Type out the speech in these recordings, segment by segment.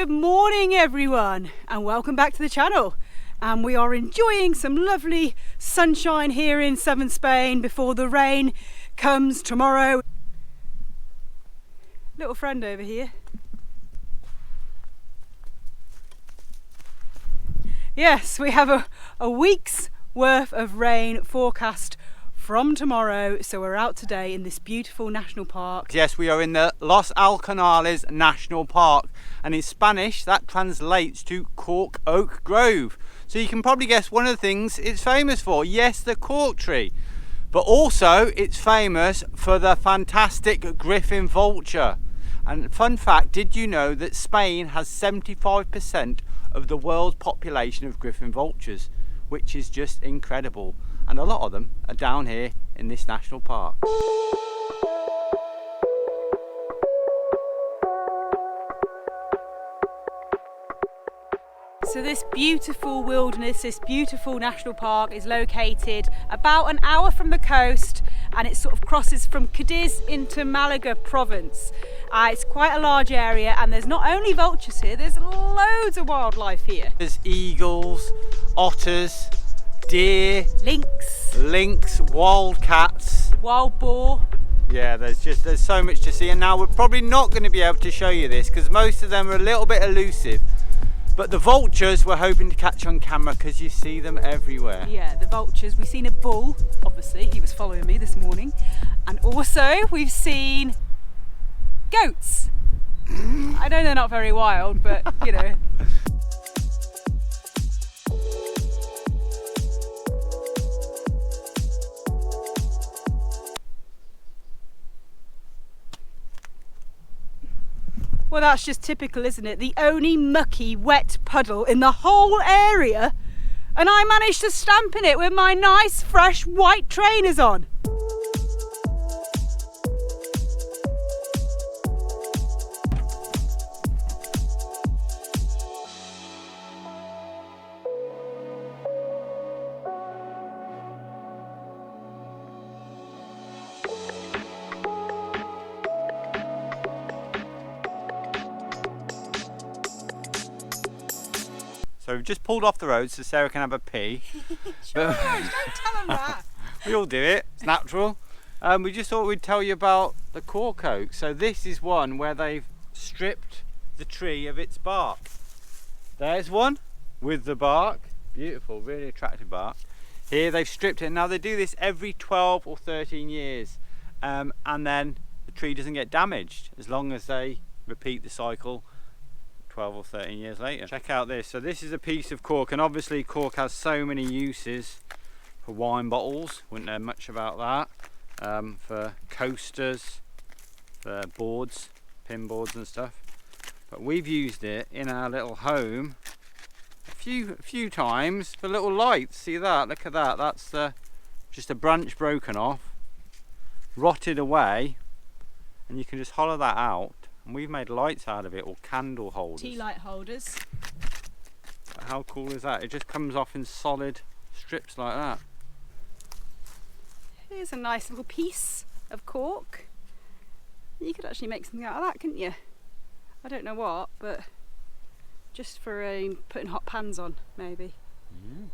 Good morning everyone and welcome back to the channel. And we are enjoying some lovely sunshine here in southern Spain before the rain comes tomorrow. Little friend over here. Yes, we have a week's worth of rain forecast from tomorrow, so we're out today in this beautiful national park. Yes, we are in the Los Alcornocales National Park, and in Spanish that translates to cork oak grove. So you can probably guess one of the things it's famous for. Yes, the cork tree, but also it's famous for the fantastic griffon vulture. And fun fact, did you know that Spain has 75% of the world's population of griffon vultures, which is just incredible, and a lot of them are down here in this national park. So this beautiful wilderness, this beautiful national park is located about an hour from the coast, and it sort of crosses from Cadiz into Malaga province. It's quite a large area, and there's not only vultures here, there's loads of wildlife here. There's eagles, otters, deer, lynx, wild cats, wild boar. Yeah, there's so much to see, and now we're probably not going to be able to show you this because most of them are a little bit elusive. But the vultures we're hoping to catch on camera because you see them everywhere. Yeah, the vultures. We've seen a bull, obviously, he was following me this morning. And also we've seen goats. I know they're not very wild, but you know. Well, that's just typical, isn't it? The only mucky, wet puddle in the whole area, and I managed to stamp in it with my nice, fresh, white trainers on. So we've just pulled off the road so Sarah can have a pee. Sure, don't tell them that. We all do it, it's natural. We just thought we'd tell you about the cork oak. So this is one where they've stripped the tree of its bark. There's one with the bark, beautiful, really attractive bark. Here they've stripped it. Now they do this every 12 or 13 years, and then the tree doesn't get damaged as long as they repeat the cycle 12 or 13 years later. Check out this. So this is a piece of cork, and obviously cork has so many uses. For wine bottles, wouldn't know much about that. For coasters, for boards, pin boards and stuff. But we've used it in our little home a few times for little lights. See that? Look at that. That's just a branch broken off, rotted away, and you can just hollow that out. And we've made lights out of it, or candle holders. Tea light holders. How cool is that? It just comes off in solid strips like that. Here's a nice little piece of cork. You could actually make something out of that, couldn't you? I don't know what, but just for putting hot pans on, maybe. Yeah.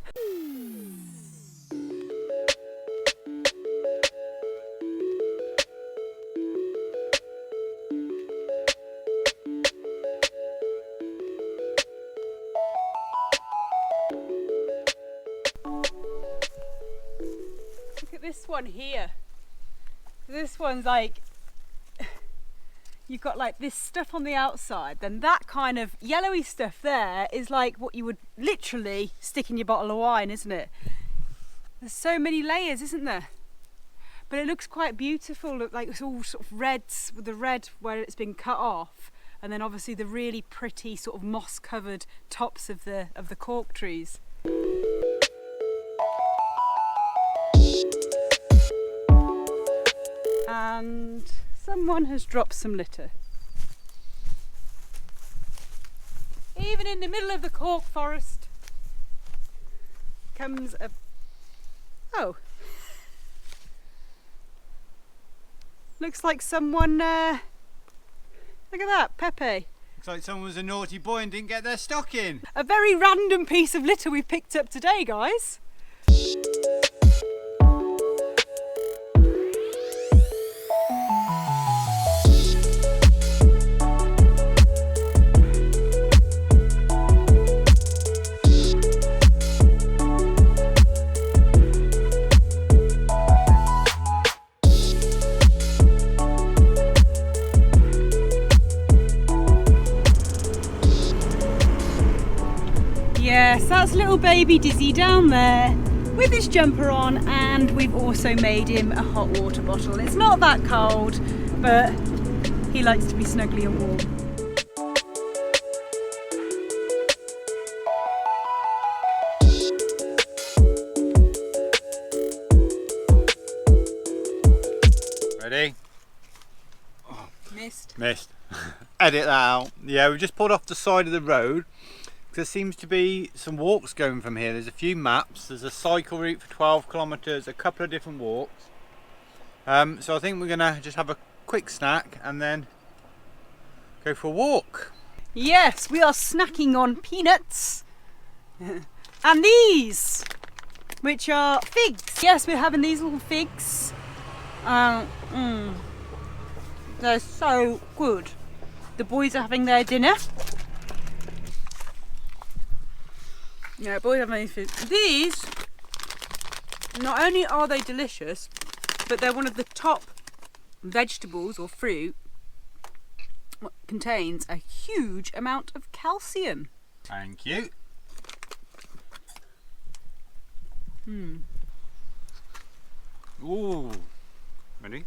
This one here, this one's like, you've got like this stuff on the outside, then that kind of yellowy stuff there is like what you would literally stick in your bottle of wine, isn't it? There's so many layers, isn't there? But it looks quite beautiful. Look, like it's all sort of reds, with the red where it's been cut off, and then obviously the really pretty sort of moss covered tops of the cork trees. And someone has dropped some litter. Even in the middle of the cork forest comes a... Oh. Looks like someone... look at that, Pepe. Looks like someone was a naughty boy and didn't get their stocking. A very random piece of litter we've picked up today, guys. Yes, that's little baby Dizzee down there with his jumper on, and we've also made him a hot water bottle. It's not that cold, but he likes to be snuggly and warm. Ready? Oh, missed. Missed. Edit that out. Yeah, we've just pulled off the side of the road. There seems to be some walks going from here. There's a few maps. There's a cycle route for 12 kilometres, a couple of different walks. So I think we're gonna just have a quick snack and then go for a walk. Yes, we are snacking on peanuts and these, which are figs. Yes, we're having these little figs. They're so good. The boys are having their dinner. Yeah, boys have these figs. These, not only are they delicious, but they're one of the top vegetables or fruit that contains a huge amount of calcium. Thank you. Ooh. Ready?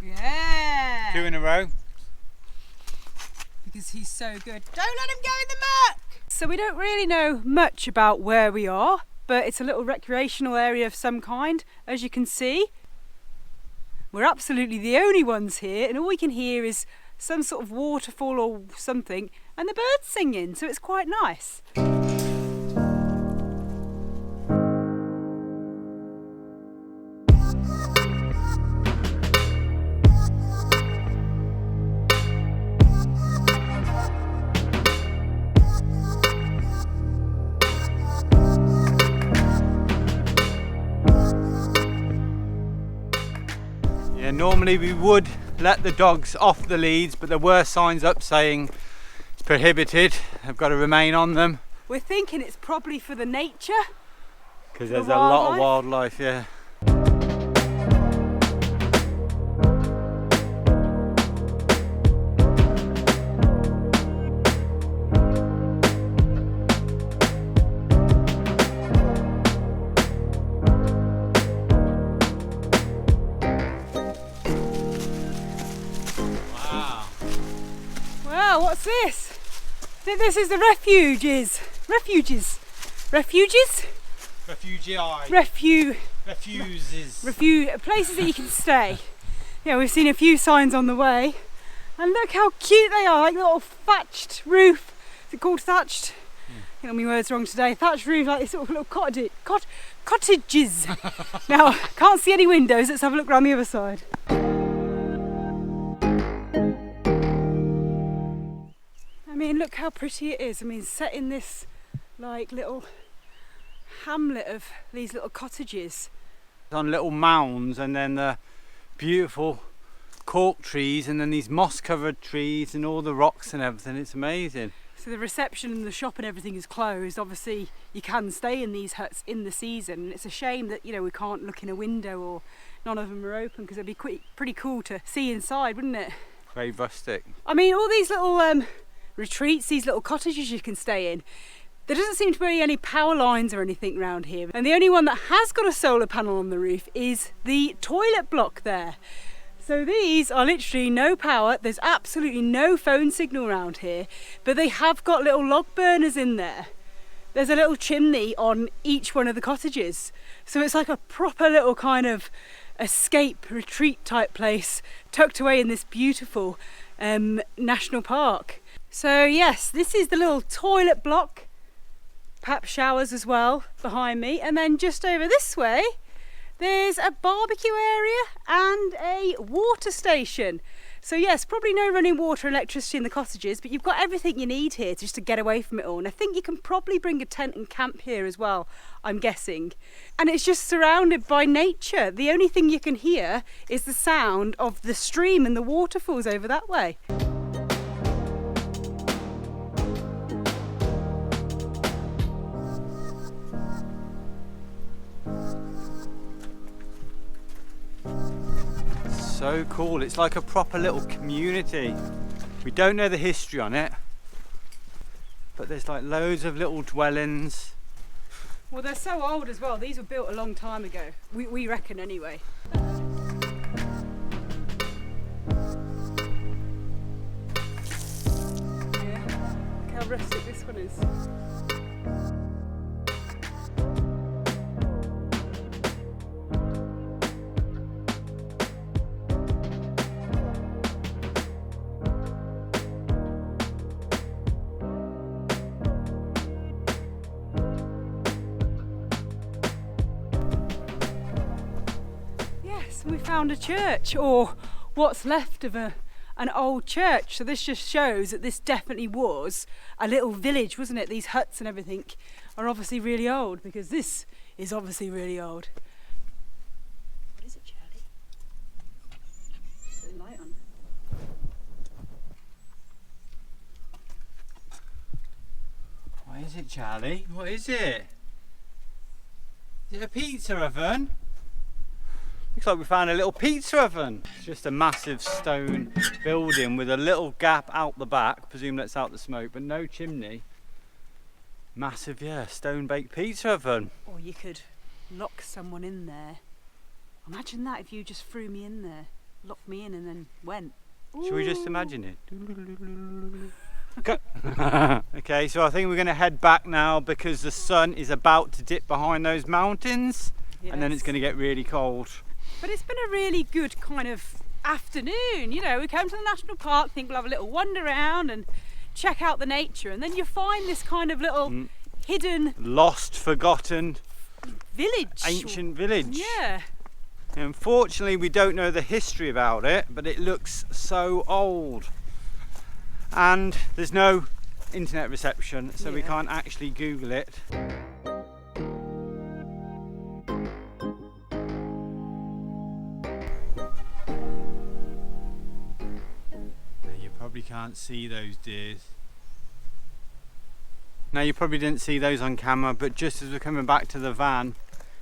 Yeah. 2 in a row. Because he's so good. Don't let him go in the muck! So we don't really know much about where we are, but it's a little recreational area of some kind, as you can see. We're absolutely the only ones here, and all we can hear is some sort of waterfall or something, and the birds singing, so it's quite nice. Yeah, normally we would let the dogs off the leads, but there were signs up saying it's prohibited. They've got to remain on them. We're thinking it's probably for the nature. Because there's a lot of wildlife, yeah. Wow, what's this? I think this is the refuges. Refuses. Refuses. Places that you can stay. Yeah, we've seen a few signs on the way. And look how cute they are, like little thatched roof. Is it called thatched? I got my words wrong today. Thatched roof, like this sort of little cottages. Now, can't see any windows. Let's have a look around the other side. I mean, look how pretty it is. I mean, set in this like little hamlet of these little cottages. On little mounds, and then the beautiful cork trees, and then these moss covered trees and all the rocks and everything. It's amazing. So the reception and the shop and everything is closed. Obviously you can stay in these huts in the season, and it's a shame that, you know, we can't look in a window or none of them are open, because it'd be pretty cool to see inside, wouldn't it? Very rustic. I mean, all these little retreats, these little cottages you can stay in, there doesn't seem to be any power lines or anything around here, and the only one that has got a solar panel on the roof is the toilet block there. So these are literally no power. There's absolutely no phone signal around here, but they have got little log burners in there. There's a little chimney on each one of the cottages, so it's like a proper little kind of escape retreat type place tucked away in this beautiful national park. So yes, this is the little toilet block, perhaps showers as well behind me, and then just over this way there's a barbecue area and a water station. So yes, probably no running water and electricity in the cottages, but you've got everything you need here just to get away from it all. And I think you can probably bring a tent and camp here as well, I'm guessing. And it's just surrounded by nature. The only thing you can hear is the sound of the stream and the waterfalls over that way. So cool, it's like a proper little community. We don't know the history on it, but there's like loads of little dwellings. Well, they're so old as well. These were built a long time ago. We reckon anyway. Yeah, look how rustic this one is. We found a church, or what's left of an old church. So this just shows that this definitely was a little village, wasn't it? These huts and everything are obviously really old, because this is obviously really old. What is it, Charlie? Put the light on. What is it, Charlie? What is it? Is it a pizza oven? Looks like we found a little pizza oven. It's just a massive stone building with a little gap out the back. Presume that's out the smoke, but no chimney. Massive, yeah, stone baked pizza oven. Or you could lock someone in there. Imagine that if you just threw me in there, locked me in and then went. Should we just imagine it? Go. Okay, so I think we're going to head back now because the sun is about to dip behind those mountains. Yes. And then it's going to get really cold. But it's been a really good kind of afternoon. You know, we came to the national park, think we'll have a little wander around and check out the nature, and then you find this kind of little hidden, lost, forgotten village, ancient village. Yeah. Unfortunately, we don't know the history about it, but it looks so old, and there's no internet reception, so we can't actually Google it. Probably can't see those deers. Now, you probably didn't see those on camera, but just as we're coming back to the van,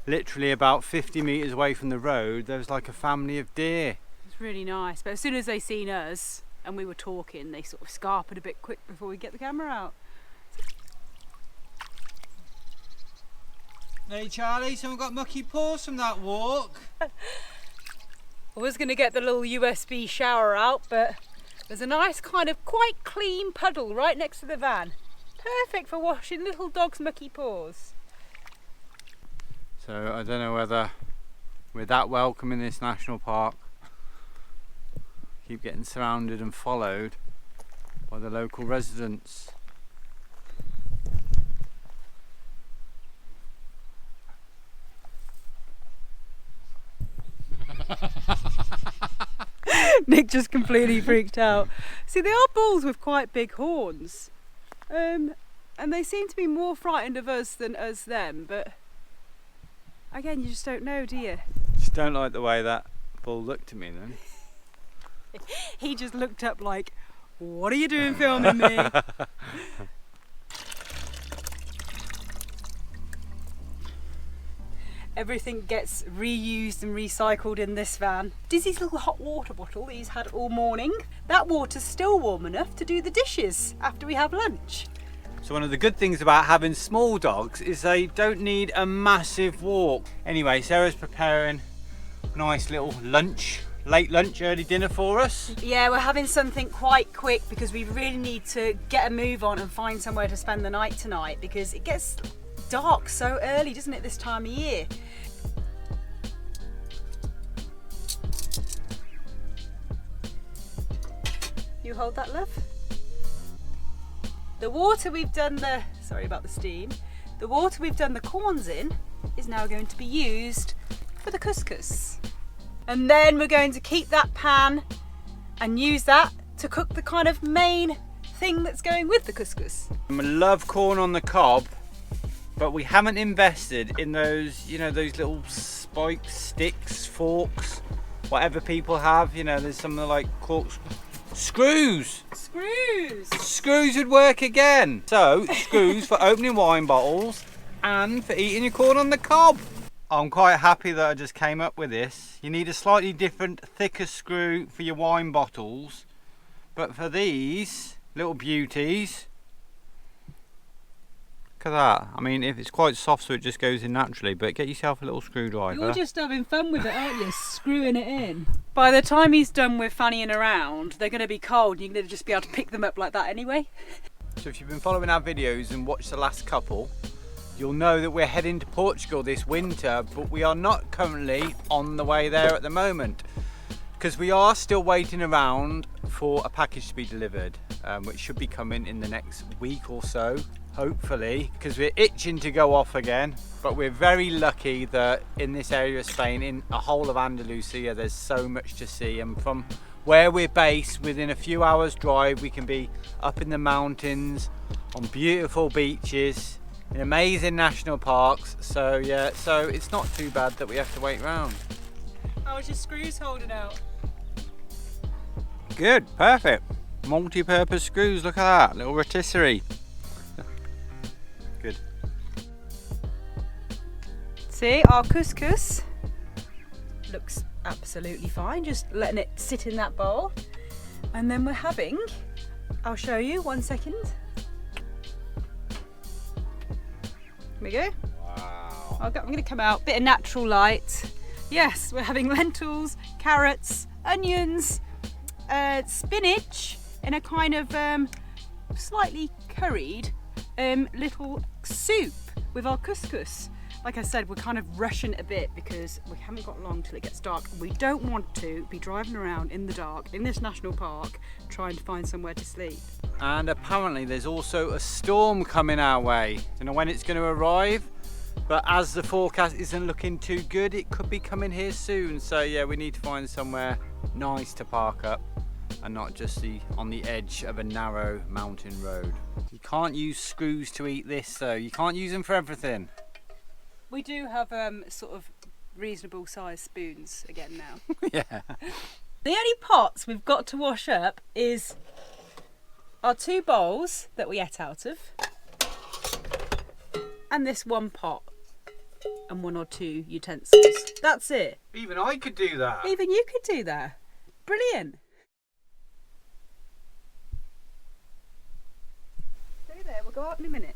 literally about 50 metres away from the road, there was like a family of deer. It's really nice, but as soon as they seen us and we were talking, they sort of scarpered a bit quick before we get the camera out. Hey Charlie, someone got mucky paws from that walk. I was going to get the little USB shower out, but there's a nice kind of quite clean puddle right next to the van. Perfect for washing little dog's mucky paws. So I don't know whether we're that welcome in this national park. Keep getting surrounded and followed by the local residents. Nick just completely freaked out. See, they are bulls with quite big horns, and they seem to be more frightened of us than us them, but again, you just don't know, do you? Just don't like the way that bull looked at me then. He just looked up like, what are you doing filming me? Everything gets reused and recycled in this van. Dizzy's little hot water bottle that he's had all morning, that water's still warm enough to do the dishes after we have lunch. So one of the good things about having small dogs is they don't need a massive walk. Anyway, Sarah's preparing a nice little lunch, late lunch, early dinner for us. Yeah, we're having something quite quick because we really need to get a move on and find somewhere to spend the night tonight, because it gets dark so early, doesn't it, this time of year? You hold that, love. The water we've done the, sorry about the steam, the water we've done the corns in is now going to be used for the couscous. And then we're going to keep that pan and use that to cook the kind of main thing that's going with the couscous. I love corn on the cob, but we haven't invested in those, you know, those little spikes, sticks, forks, whatever people have. You know, there's some like corks. Screws! Screws! Screws would work again. So, screws for opening wine bottles and for eating your corn on the cob. I'm quite happy that I just came up with this. You need a slightly different, thicker screw for your wine bottles. But for these little beauties, look at that. I mean, if it's quite soft so it just goes in naturally, but get yourself a little screwdriver. You're just having fun with it, aren't you? Screwing it in. By the time he's done with fannying around, they're going to be cold. You're going to just be able to pick them up like that anyway. So if you've been following our videos and watched the last couple, you'll know that we're heading to Portugal this winter, but we are not currently on the way there at the moment, because we are still waiting around for a package to be delivered, which should be coming in the next week or so, hopefully, because we're itching to go off again. But we're very lucky that in this area of Spain, in the whole of Andalucia, there's so much to see, and from where we're based, within a few hours drive, we can be up in the mountains, on beautiful beaches, in amazing national parks. So yeah, so it's not too bad that we have to wait around. How was your screws holding out? Good, perfect. Multi-purpose screws, look at that, little rotisserie. Good. See, our couscous looks absolutely fine, just letting it sit in that bowl. And then we're having, I'll show you, 1 second. Here we go. Wow. I'm going to come out, bit of natural light. Yes, we're having lentils, carrots, onions, spinach in a kind of slightly curried little soup with our couscous. Like I said, we're kind of rushing it a bit because we haven't got long till it gets dark. We don't want to be driving around in the dark in this national park trying to find somewhere to sleep. And apparently there's also a storm coming our way. Don't know when it's going to arrive, but as the forecast isn't looking too good, it could be coming here soon. So yeah, we need to find somewhere nice to park up and not just on the edge of a narrow mountain road. You can't use screws to eat this though. You can't use them for everything. We do have sort of reasonable sized spoons again now. Yeah. The only pots we've got to wash up is our 2 bowls that we ate out of, and this 1 pot and 1 or 2 utensils. That's it. Even I could do that. Even you could do that. Brilliant. Stay there, we'll go out in a minute.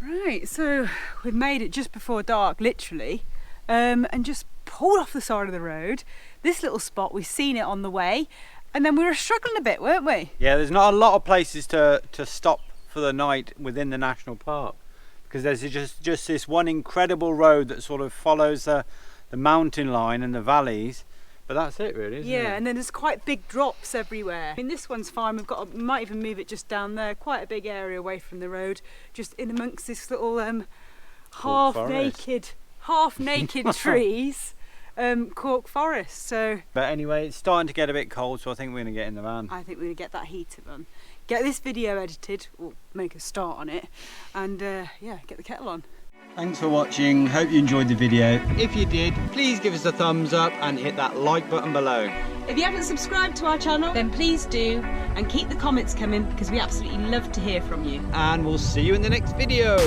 Right, so we've made it just before dark, literally, and just pulled off the side of the road. This little spot, we've seen it on the way, and then we were struggling a bit, weren't we? Yeah, there's not a lot of places to stop for the night within the national park, because there's just this one incredible road that sort of follows the mountain line and the valleys. But that's it really, isn't it? Yeah, and then there's quite big drops everywhere. I mean, this one's fine. We might even move it just down there. Quite a big area away from the road, just in amongst this little half-naked trees, cork forest. So. But anyway, it's starting to get a bit cold, so I think we're gonna get in the van. I think we're gonna get that heater on, get this video edited, or make a start on it, and yeah, get the kettle on. Thanks for watching, hope you enjoyed the video. If you did, please give us a thumbs up and hit that like button below. If you haven't subscribed to our channel, then please do, and keep the comments coming because we absolutely love to hear from you. And we'll see you in the next video.